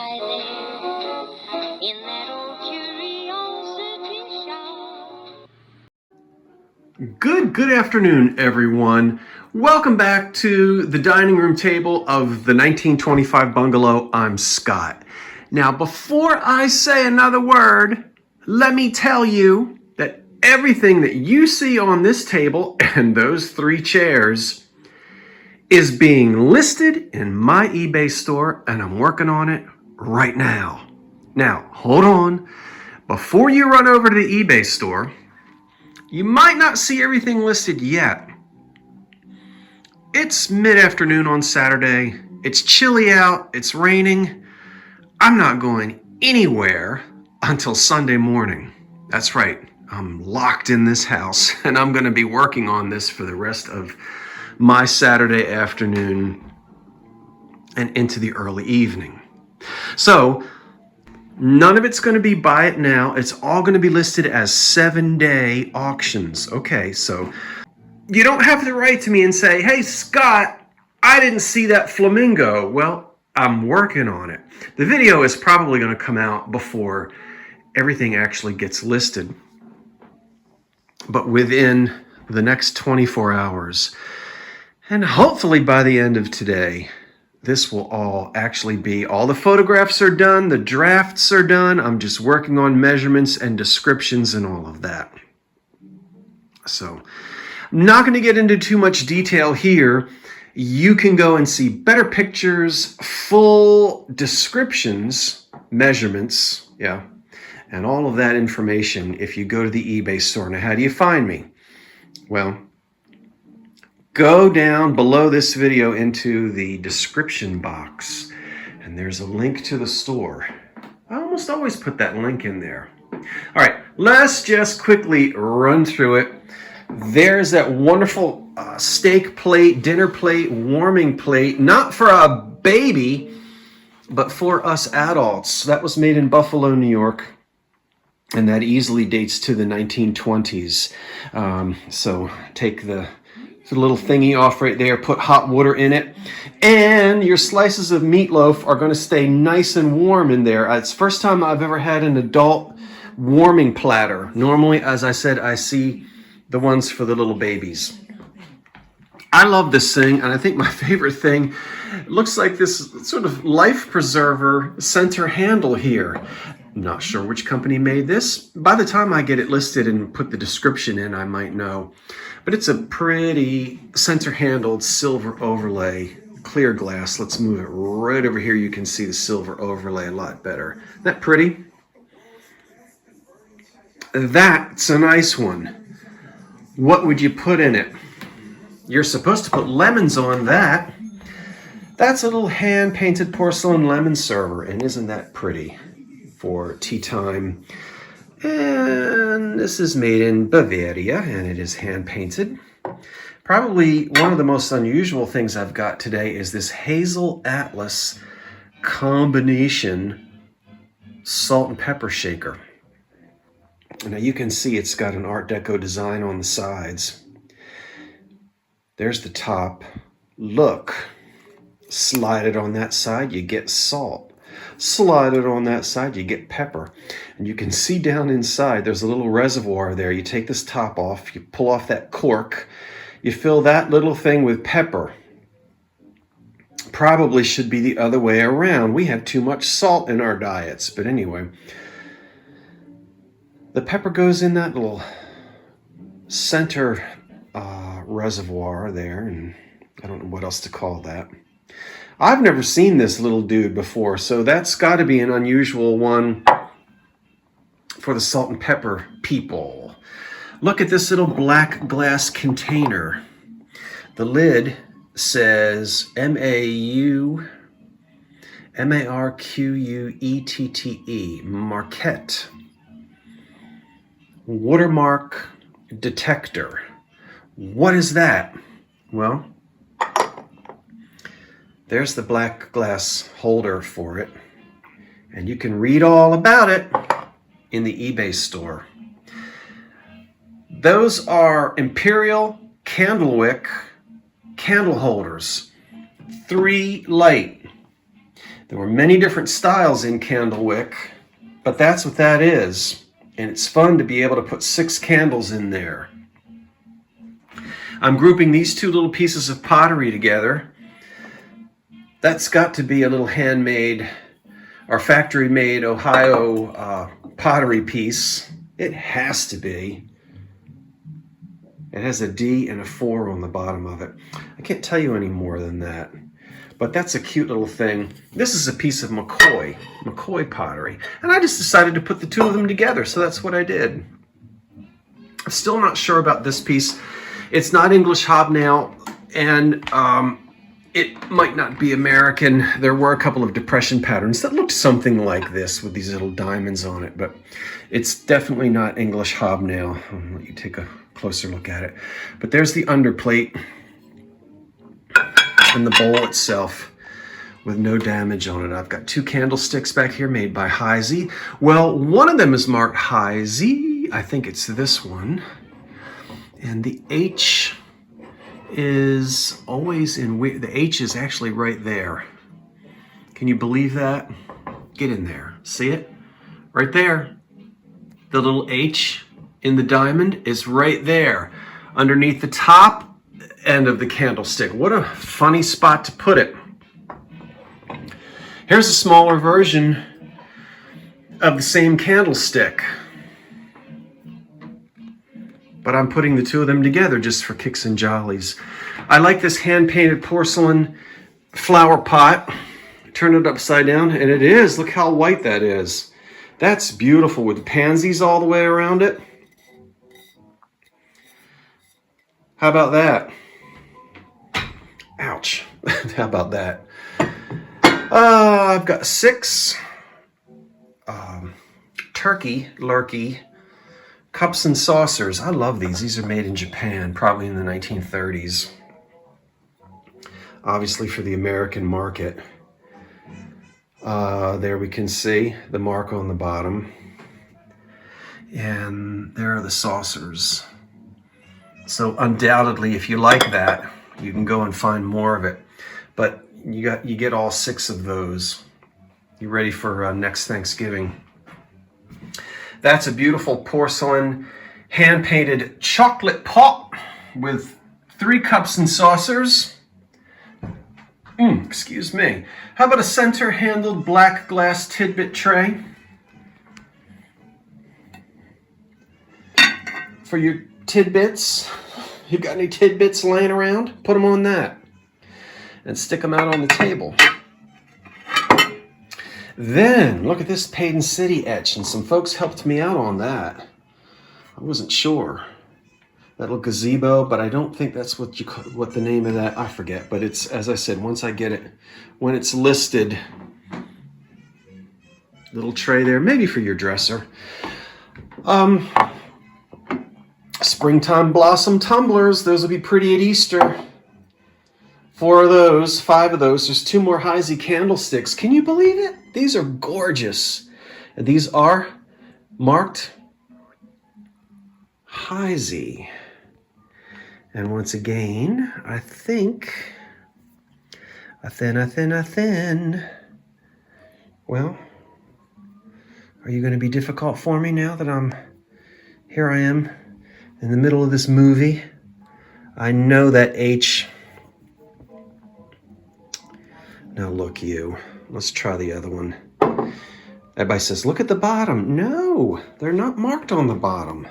I live in that old curiosity shop. Good afternoon, everyone. Welcome back to the dining room table of the 1925 bungalow. I'm Scott. Now, before I say another word, let me tell you that everything that you see on this table and those 3 chairs is being listed in my eBay store, and I'm working on it right now. Now, hold on. Before you run over to the eBay store, you might not see everything listed yet. It's mid-afternoon on Saturday. It's chilly out. It's raining. I'm not going anywhere until Sunday morning. That's right. I'm locked in this house, and I'm going to be working on this for the rest of my Saturday afternoon and into the early evening. So, none of it's going to be buy it now. It's all going to be listed as 7-day auctions. Okay, so you don't have to write to me and say, hey, Scott, I didn't see that flamingo. Well, I'm working on it. The video is probably going to come out before everything actually gets listed. But within the next 24 hours, and hopefully by the end of today, this will all actually be, all the photographs are done, the drafts are done. I'm just working on measurements and descriptions and all of that. So I'm not going to get into too much detail here. You can go and see better pictures, full descriptions, measurements, and all of that information if you go to the eBay store. Now, how do you find me? Well, go down below this video into the description box, and there's a link to the store. I almost always put that link in there. All right, let's just quickly run through it. There's that wonderful steak plate, dinner plate, warming plate, not for a baby, but for us adults. That was made in Buffalo, New York, and that easily dates to the 1920s. So take the little thingy off right there, put hot water in it, and your slices of meatloaf are going to stay nice and warm in there. It's the first time I've ever had an adult warming platter. Normally, as I said, I see the ones for the little babies. I love this thing, and I think my favorite thing, it looks like this sort of life preserver center handle here. Not sure which company made this. By the time I get it listed and put the description in, I might know. But it's a pretty center-handled silver overlay, clear glass. Let's move it right over here. You can see the silver overlay a lot better. Isn't that pretty? That's a nice one. What would you put in it? You're supposed to put lemons on that. That's a little hand-painted porcelain lemon server, and isn't that pretty for tea time? And this is made in Bavaria, and it is hand-painted. Probably one of the most unusual things I've got today is this Hazel Atlas combination salt and pepper shaker. Now you can see it's got an Art Deco design on the sides. There's the top. Look, slide it on that side, you get salt. Slide it on that side, you get pepper. And you can see down inside, there's a little reservoir there. You take this top off, you pull off that cork, you fill that little thing with pepper. Probably should be the other way around. We have too much salt in our diets. But anyway, the pepper goes in that little center reservoir there, and I don't know what else to call that. I've never seen this little dude before, so that's got to be an unusual one for the salt and pepper people. Look at this little black glass container. The lid says M-A-R-Q-U-E-T-T-E, Marquette. Watermark detector. What is that? Well, there's the black glass holder for it, and you can read all about it in the eBay store. Those are Imperial Candlewick candle holders, 3 light. There were many different styles in candlewick, but that's what that is. And it's fun to be able to put 6 candles in there. I'm grouping these 2 little pieces of pottery together. That's got to be a little handmade or factory-made Ohio pottery piece. It has to be. It has a D and a 4 on the bottom of it. I can't tell you any more than that. But that's a cute little thing. This is a piece of McCoy pottery. And I just decided to put the 2 of them together, so that's what I did. I'm still not sure about this piece. It's not English hobnail, and it might not be American. There were a couple of depression patterns that looked something like this with these little diamonds on it, but it's definitely not English hobnail. I'll let you take a closer look at it. But there's the underplate and the bowl itself with no damage on it. I've got 2 candlesticks back here made by Heisey. Well, one of them is marked Heisey. I think it's this one. And the H is always in, the H is actually right there. Can you believe that? Get in there. See it? Right there. The little H in the diamond is right there underneath the top end of the candlestick. What a funny spot to put it. Here's a smaller version of the same candlestick, but I'm putting the 2 of them together just for kicks and jollies. I like this hand-painted porcelain flower pot. Turn it upside down, and it is. Look how white that is. That's beautiful with pansies all the way around it. How about that? Ouch. How about that? I've got 6 turkey lurkey cups and saucers. I love these. These are made in Japan, probably in the 1930s. Obviously for the American market. There we can see the mark on the bottom. And there are the saucers. So undoubtedly, if you like that, you can go and find more of it. But you get all 6 of those. You ready for next Thanksgiving? That's a beautiful porcelain hand-painted chocolate pot with 3 cups and saucers. Excuse me. How about a center-handled black glass tidbit tray for your tidbits? You got any tidbits laying around? Put them on that and stick them out on the table. Then, look at this Paden City etch, and some folks helped me out on that. I wasn't sure. That little gazebo, but I don't think that's what the name of that, I forget. But it's, as I said, once I get it, when it's listed, little tray there, maybe for your dresser. Springtime blossom tumblers, those will be pretty at Easter. 4 of those, 5 of those. There's 2 more Heisey candlesticks. Can you believe it? These are gorgeous. And these are marked Heisey. And once again, I think a thin. Well, are you going to be difficult for me now that here I am in the middle of this movie? I know that H. Now look you. Let's try the other one. Everybody says, look at the bottom. No, they're not marked on the bottom.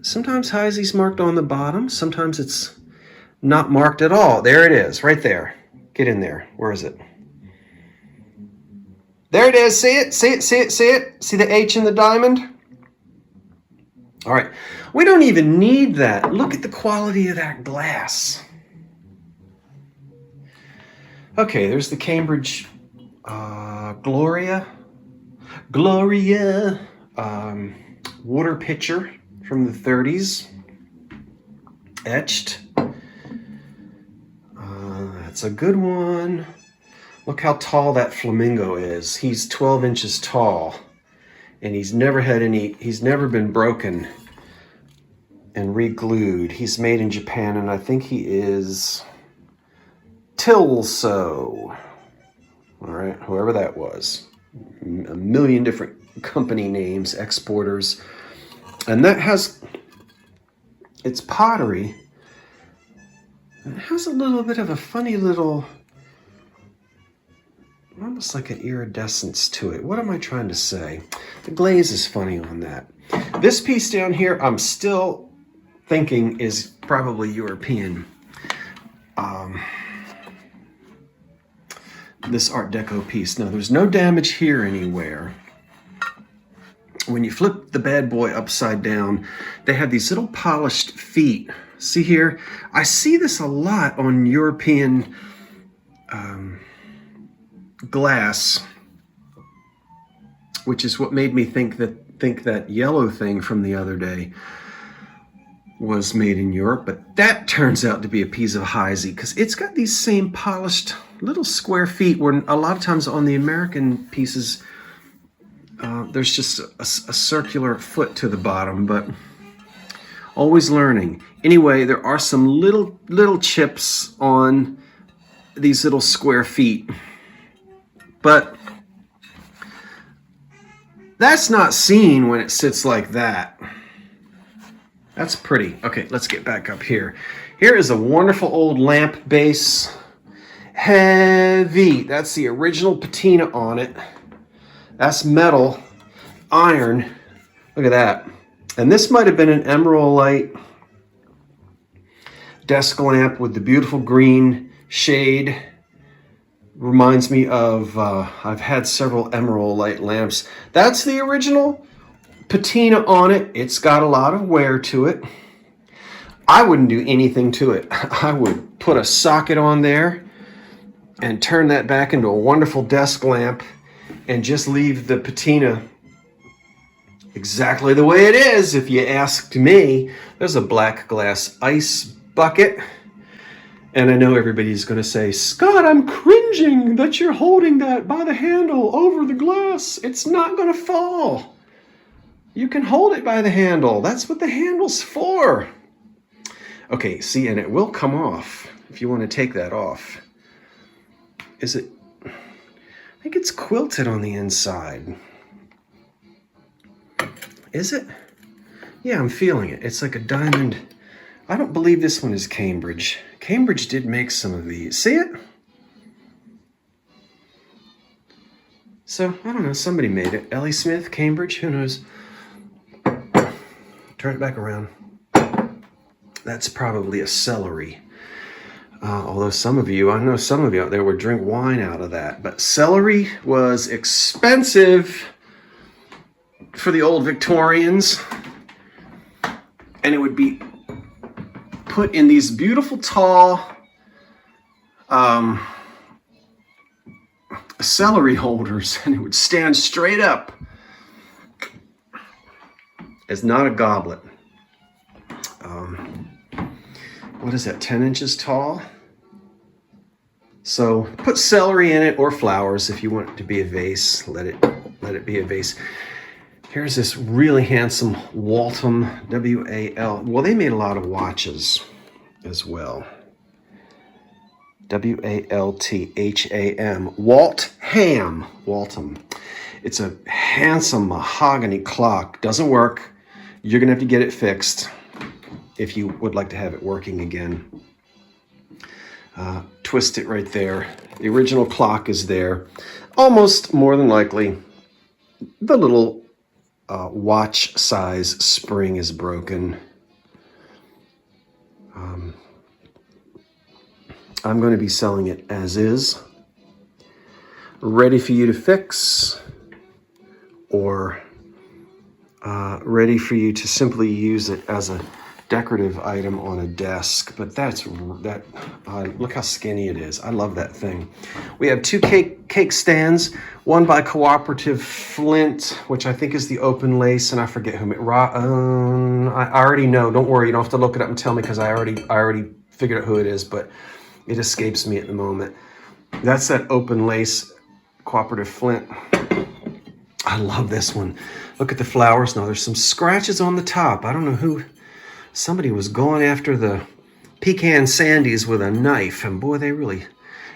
Sometimes Heisey's marked on the bottom. Sometimes it's not marked at all. There it is, right there. Get in there. Where is it? There it is. See it? See it? See it? See it? See the H in the diamond? All right. We don't even need that. Look at the quality of that glass. Okay, there's the Cambridge Gloria water pitcher from the 30s, etched. That's a good one. Look how tall that flamingo is. He's 12 inches tall, and he's never been broken and re-glued. He's made in Japan, and I think he is Tilso. All right, whoever that was. A million different company names, exporters. And that has, it's pottery. It has a little bit of a funny little, almost like an iridescence to it. What am I trying to say? The glaze is funny on that. This piece down here, I'm still thinking is probably European. This Art Deco piece. Now, there's no damage here anywhere. When you flip the bad boy upside down, they have these little polished feet. See here? I see this a lot on European glass, which is what made me think that yellow thing from the other day was made in Europe, but that turns out to be a piece of Heisey because it's got these same polished little square feet where a lot of times on the American pieces there's just a circular foot to the bottom, but always learning. Anyway, there are some little chips on these little square feet, but that's not seen when it sits like that. That's pretty. Okay, let's get back up here. Here is a wonderful old lamp base. Heavy. That's the original patina on it. That's metal, iron. Look at that. And this might have been an emerald light desk lamp with the beautiful green shade. Reminds me of, I've had several emerald light lamps. That's the original patina on it. It's got a lot of wear to it. I wouldn't do anything to it. I would put a socket on there and turn that back into a wonderful desk lamp and just leave the patina exactly the way it is. If you asked me, there's a black glass ice bucket. And I know everybody's going to say, Scott, I'm cringing that you're holding that by the handle over the glass. It's not going to fall. You can hold it by the handle. That's what the handle's for. Okay, see, and it will come off if you want to take that off. Is it? I think it's quilted on the inside. Is it? Yeah, I'm feeling it. It's like a diamond. I don't believe this one is Cambridge. Cambridge did make some of these. See it? So, I don't know. Somebody made it. Ellie Smith, Cambridge, who knows? Turn it back around. That's probably a celery. Although I know some of you out there would drink wine out of that. But celery was expensive for the old Victorians. And it would be put in these beautiful tall celery holders. And it would stand straight up. It's not a goblet. What is that, 10 inches tall? So put celery in it or flowers if you want it to be a vase. Let it be a vase. Here's this really handsome Waltham, W-A-L. Well, they made a lot of watches as well. W-A-L-T-H-A-M. Waltham. It's a handsome mahogany clock. Doesn't work. You're going to have to get it fixed if you would like to have it working again. Twist it right there. The original clock is there. Almost, more than likely, the little watch size spring is broken. I'm going to be selling it as is. Ready for you to fix, or ready for you to simply use it as a decorative item on a desk. But look how skinny it is. I love that thing. We have two cake stands, one by Cooperative Flint, which I think is the open lace, and I forget whom it. I already know. Don't worry, you don't have to look it up and tell me because I already figured out who it is, but it escapes me at the moment. That's that open lace Cooperative Flint. I love this one. Look at the flowers. Now there's some scratches on the top. I don't know who. Somebody was going after the pecan sandies with a knife, and boy, they really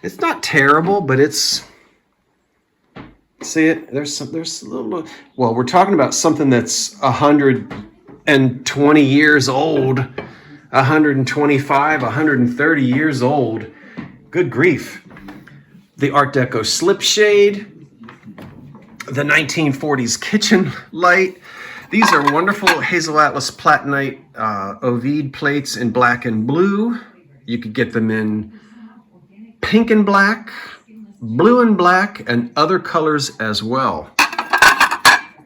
It's not terrible, but it's, see it? There's a little, well, we're talking about something that's 120 years old, 125, 130 years old. Good grief. The Art Deco slip shade, the 1940s kitchen light. These are wonderful Hazel Atlas Platinite Ovid plates in black and blue. You could get them in pink and black, blue and black, and other colors as well.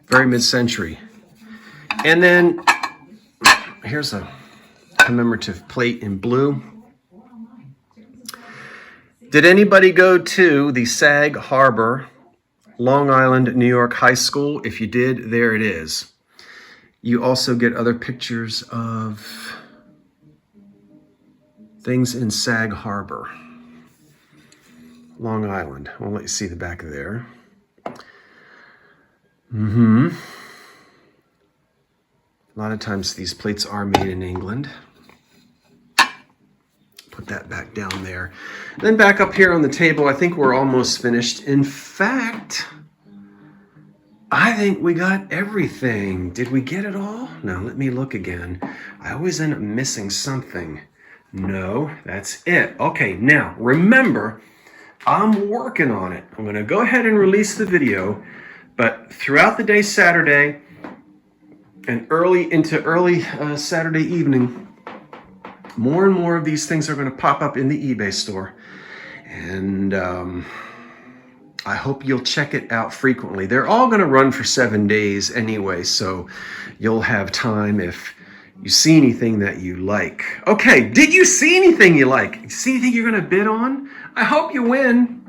Very mid-century. And then here's a commemorative plate in blue. Did anybody go to the Sag Harbor, Long Island, New York High School? If you did, there it is. You also get other pictures of things in Sag Harbor, Long Island. I'll let you see the back of there. A lot of times these plates are made in England. Put that back down there. And then back up here on the table, I think we're almost finished. In fact, I think we got everything. Did we get it all? No, let me look again. I always end up missing something. No, that's it. Okay, now remember, I'm working on it. I'm going to go ahead and release the video, but throughout the day Saturday and early Saturday evening, more and more of these things are going to pop up in the eBay store. And I hope you'll check it out frequently. They're all going to run for 7 days anyway, so you'll have time if you see anything that you like. Okay, did you see anything you like? See anything you're going to bid on? I hope you win.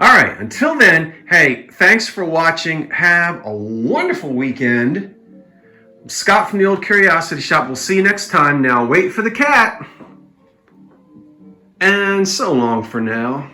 All right, until then, hey, thanks for watching. Have a wonderful weekend. I'm Scott from the Old Curiosity Shop. We'll see you next time. Now wait for the cat. And so long for now.